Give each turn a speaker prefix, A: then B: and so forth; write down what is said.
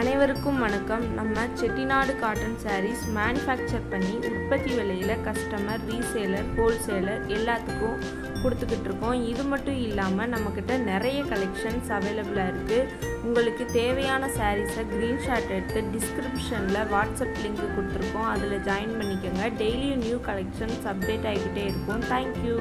A: அனைவருக்கும் வணக்கம். நம்ம செட்டிநாடு காட்டன் சாரீஸ் மேனுஃபேக்சர் பண்ணி உற்பத்தி விலையில் கஸ்டமர், ரீசேலர், ஹோல்சேலர் எல்லாத்துக்கும் கொடுத்துக்கிட்டு இருக்கோம். இது மட்டும் இல்லாமல் நம்மக்கிட்ட நிறைய கலெக்ஷன்ஸ் அவைலபிளாக இருக்குது. உங்களுக்கு தேவையான சாரீஸை ஸ்க்ரீன்ஷாட் எடுத்து டிஸ்கிரிப்ஷனில் வாட்ஸ்அப் லிங்க் கொடுத்துருக்கோம். அதில் ஜாயின் பண்ணிக்கோங்க. டெய்லியும் நியூ கலெக்ஷன்ஸ் அப்டேட் ஆகிக்கிட்டே இருக்கும். தேங்க்யூ.